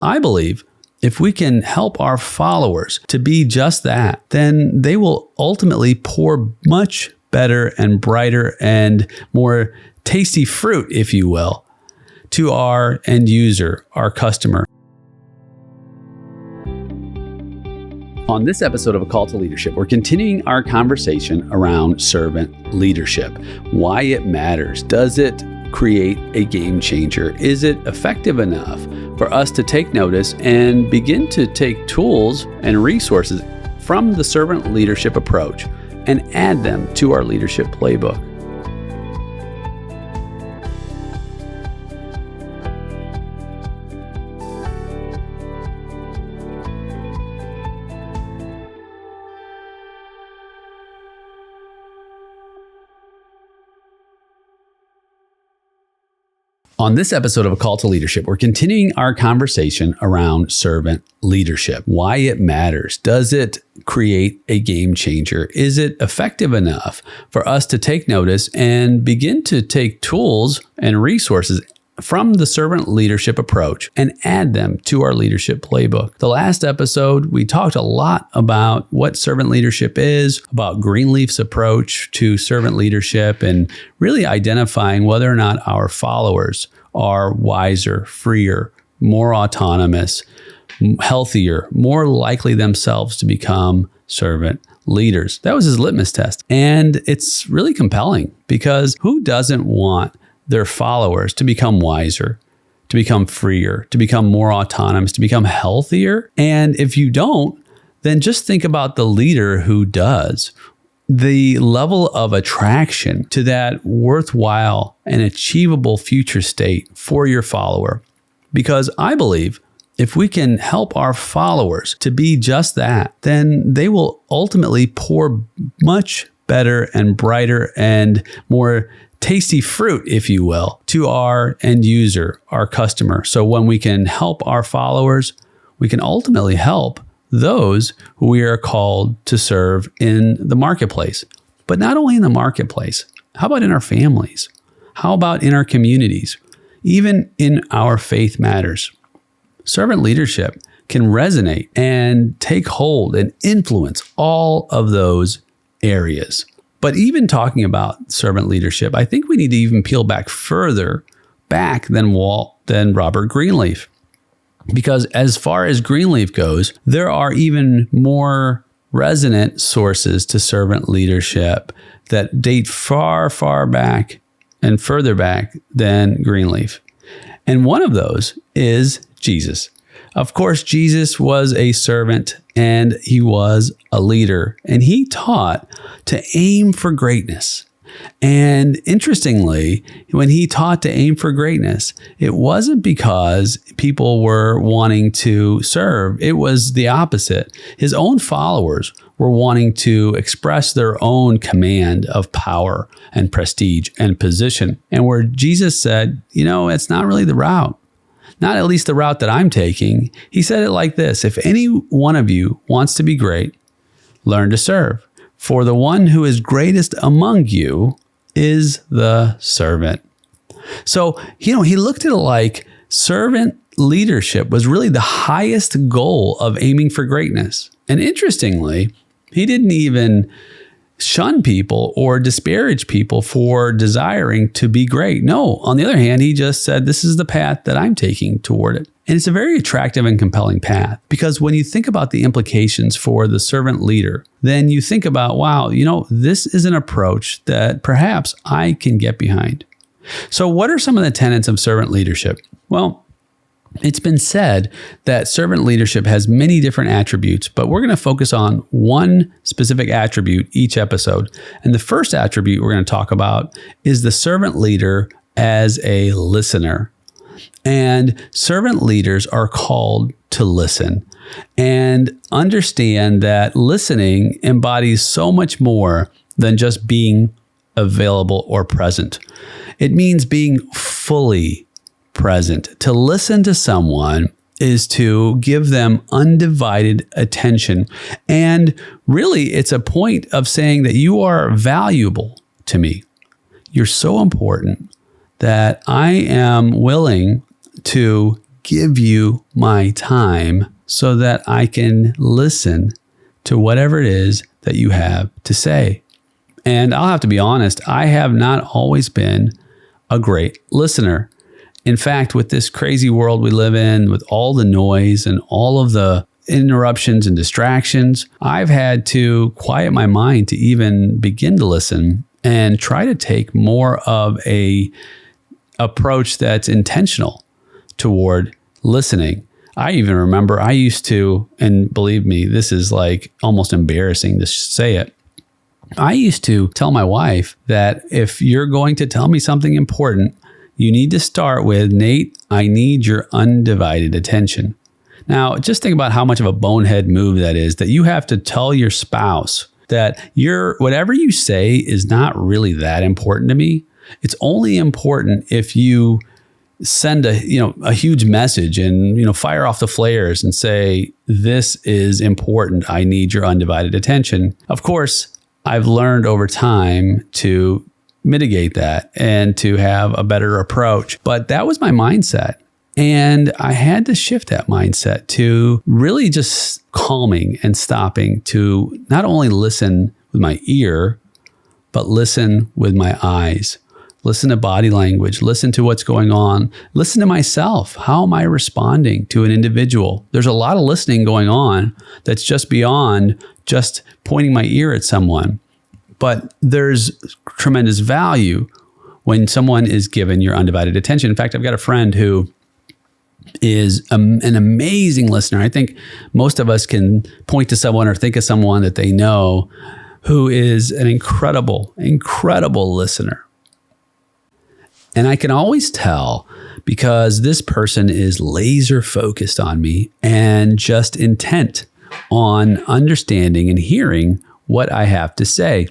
I believe if we can help our followers to be just that, then they will ultimately pour much better and brighter and more tasty fruit, if you will, to our end user, our customer. On this episode of A Call to Leadership, we're continuing our conversation around servant leadership. Why it matters. Does it create a game changer? Is it effective enough for us to take notice and begin to take tools and resources from the servant leadership approach and add them to our leadership playbook? On this episode of A Call to Leadership, we're continuing our conversation around servant leadership. Why it matters. Does it create a game changer? Is it effective enough for us to take notice and begin to take tools and resources from the servant leadership approach and add them to our leadership playbook? The last episode, we talked a lot about what servant leadership is, about Greenleaf's approach to servant leadership, and really identifying whether or not our followers are wiser, freer, more autonomous, healthier, more likely themselves to become servant leaders. That was his litmus test. And it's really compelling because who doesn't want their followers to become wiser, to become freer, to become more autonomous, to become healthier? And if you don't, then just think about the leader who does. The level of attraction to that worthwhile and achievable future state for your follower. Because I believe if we can help our followers to be just that, then they will ultimately pour much better and brighter and more tasty fruit, if you will, to our end user, our customer. So when we can help our followers, we can ultimately help those who we are called to serve in the marketplace. But not only in the marketplace, how about in our families? How about in our communities? Even in our faith matters. Servant leadership can resonate and take hold and influence all of those areas. But even talking about servant leadership, I think we need to even peel back further back than Robert Greenleaf. Because as far as Greenleaf goes, there are even more resonant sources to servant leadership that date far, far back and further back than Greenleaf. And one of those is Jesus. Of course, Jesus was a servant and he was a leader, and he taught to aim for greatness. And interestingly, when he taught to aim for greatness, it wasn't because people were wanting to serve. It was the opposite. His own followers were wanting to express their own command of power and prestige and position. And where Jesus said, it's not really the route. Not at least the route that I'm taking. He said it like this: if any one of you wants to be great, learn to serve. For the one who is greatest among you is the servant. So, he looked at it like servant leadership was really the highest goal of aiming for greatness. And interestingly, he didn't even shun people or disparage people for desiring to be great. No, on the other hand, he just said, this is the path that I'm taking toward it. And it's a very attractive and compelling path, because when you think about the implications for the servant leader, then you think about, wow, this is an approach that perhaps I can get behind. So what are some of the tenets of servant leadership? Well, it's been said that servant leadership has many different attributes, but we're going to focus on one specific attribute each episode. And the first attribute we're going to talk about is the servant leader as a listener. And servant leaders are called to listen and understand that listening embodies so much more than just being available or present. It means being fully present. To listen to someone is to give them undivided attention. And really, it's a point of saying that you are valuable to me. You're so important that I am willing to give you my time so that I can listen to whatever it is that you have to say. And I'll have to be honest, I have not always been a great listener. In fact, with this crazy world we live in, with all the noise and all of the interruptions and distractions, I've had to quiet my mind to even begin to listen and try to take more of a approach that's intentional toward listening. I even remember I used to, and believe me, this is like almost embarrassing to say it. I used to tell my wife that if you're going to tell me something important, you need to start with, Nate, I need your undivided attention. Now, just think about how much of a bonehead move that is, that you have to tell your spouse that whatever you say is not really that important to me. It's only important if you send a huge message and, fire off the flares and say, this is important. I need your undivided attention. Of course, I've learned over time to mitigate that and to have a better approach. But that was my mindset. And I had to shift that mindset to really just calming and stopping to not only listen with my ear, but listen with my eyes. Listen to body language, listen to what's going on, listen to myself. How am I responding to an individual? There's a lot of listening going on that's just beyond just pointing my ear at someone. But there's tremendous value when someone is given your undivided attention. In fact, I've got a friend who is an amazing listener. I think most of us can point to someone or think of someone that they know who is an incredible, incredible listener. And I can always tell because this person is laser focused on me and just intent on understanding and hearing what I have to say.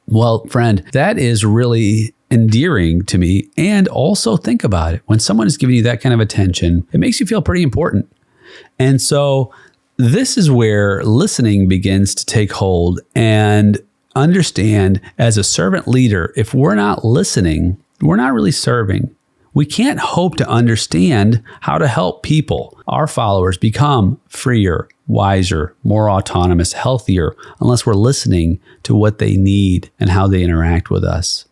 Well, friend, that is really endearing to me. And also think about it. When someone is giving you that kind of attention, it makes you feel pretty important. And so this is where listening begins to take hold, and understand as a servant leader, if we're not listening, we're not really serving. We can't hope to understand how to help people, our followers, become freer, wiser, more autonomous, healthier, unless we're listening to what they need and how they interact with us.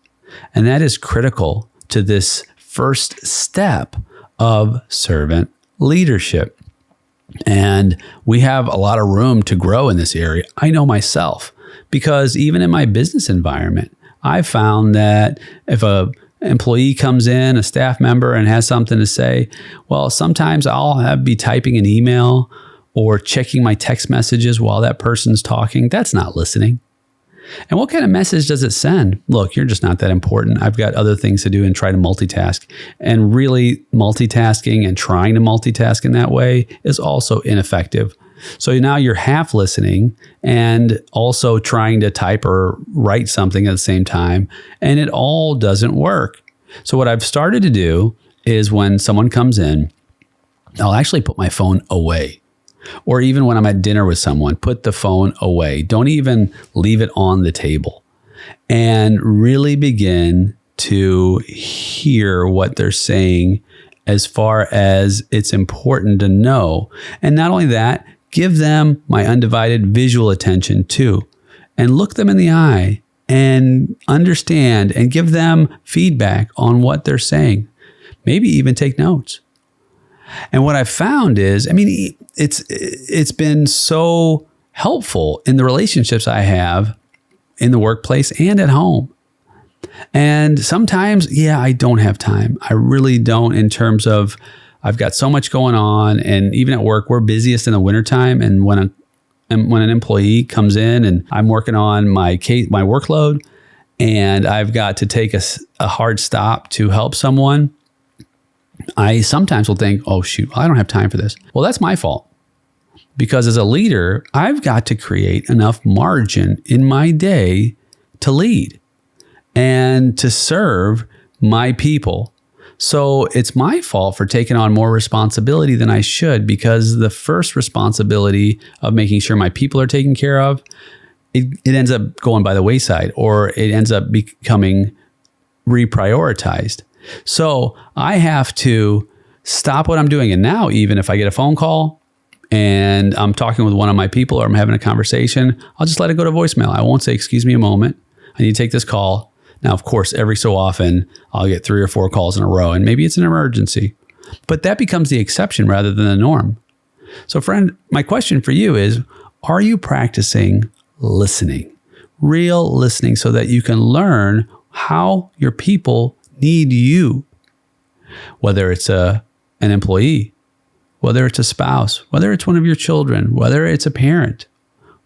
And that is critical to this first step of servant leadership. And we have a lot of room to grow in this area. I know myself, because even in my business environment, I've found that if a employee comes in, a staff member, and has something to say, well, sometimes I'll be typing an email or checking my text messages while that person's talking. That's not listening. And what kind of message does it send? Look, you're just not that important. I've got other things to do, and try to multitask. And really, multitasking and trying to multitask in that way is also ineffective. So now you're half listening and also trying to type or write something at the same time, and it all doesn't work. So what I've started to do is when someone comes in, I'll actually put my phone away. Or even when I'm at dinner with someone, put the phone away. Don't even leave it on the table. And really begin to hear what they're saying as far as it's important to know. And not only that, give them my undivided visual attention too. And look them in the eye and understand and give them feedback on what they're saying. Maybe even take notes. And what I've found is, it's been so helpful in the relationships I have in the workplace and at home. And sometimes, I don't have time. I really don't, in terms of I've got so much going on. And even at work, we're busiest in the wintertime. And when an employee comes in and I'm working on my workload and I've got to take a hard stop to help someone, I sometimes will think, oh, shoot, I don't have time for this. Well, that's my fault. Because as a leader, I've got to create enough margin in my day to lead and to serve my people. So it's my fault for taking on more responsibility than I should, because the first responsibility of making sure my people are taken care of, it ends up going by the wayside, or it ends up becoming reprioritized. So I have to stop what I'm doing. And now, even if I get a phone call and I'm talking with one of my people or I'm having a conversation, I'll just let it go to voicemail. I won't say, excuse me a moment, I need to take this call. Now, of course, every so often I'll get 3 or 4 calls in a row, and maybe it's an emergency, but that becomes the exception rather than the norm. So friend, my question for you is, are you practicing listening, real listening, so that you can learn how your people need you? Whether it's an employee, whether it's a spouse, whether it's one of your children, whether it's a parent,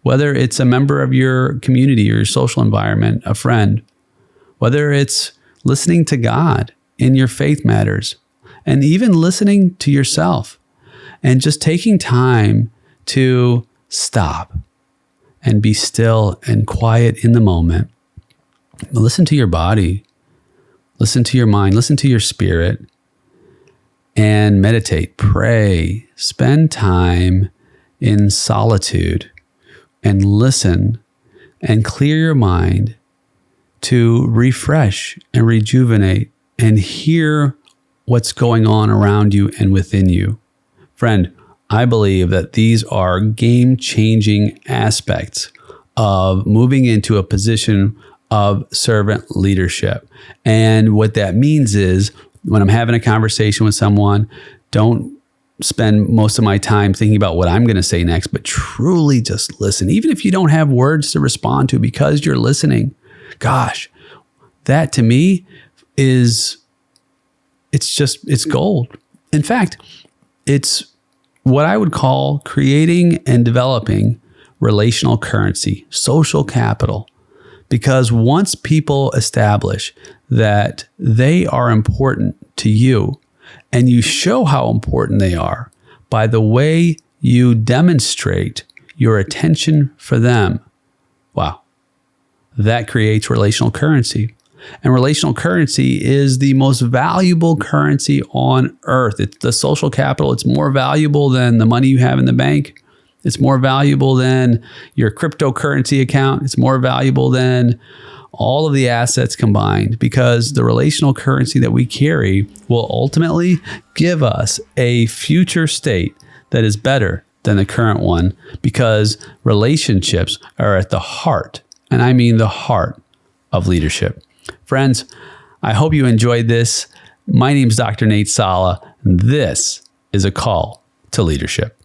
whether it's a member of your community or your social environment, a friend, whether it's listening to God in your faith matters, and even listening to yourself and just taking time to stop and be still and quiet in the moment. Listen to your body, listen to your mind, listen to your spirit, and meditate, pray, spend time in solitude and listen and clear your mind to refresh and rejuvenate and hear what's going on around you and within you. Friend, I believe that these are game-changing aspects of moving into a position of servant leadership. And what that means is, when I'm having a conversation with someone, don't spend most of my time thinking about what I'm going to say next, but truly just listen. Even if you don't have words to respond to, because you're listening, gosh, that to me it's gold. In fact, it's what I would call creating and developing relational currency, social capital. Because once people establish that they are important to you, and you show how important they are by the way you demonstrate your attention for them, wow, that creates relational currency. And relational currency is the most valuable currency on earth. It's the social capital. It's more valuable than the money you have in the bank. It's more valuable than your cryptocurrency account. It's more valuable than all of the assets combined, because the relational currency that we carry will ultimately give us a future state that is better than the current one, because relationships are at the heart, and I mean the heart, of leadership. Friends, I hope you enjoyed this. My name is Dr. Nate Sala, and this is A Call to Leadership.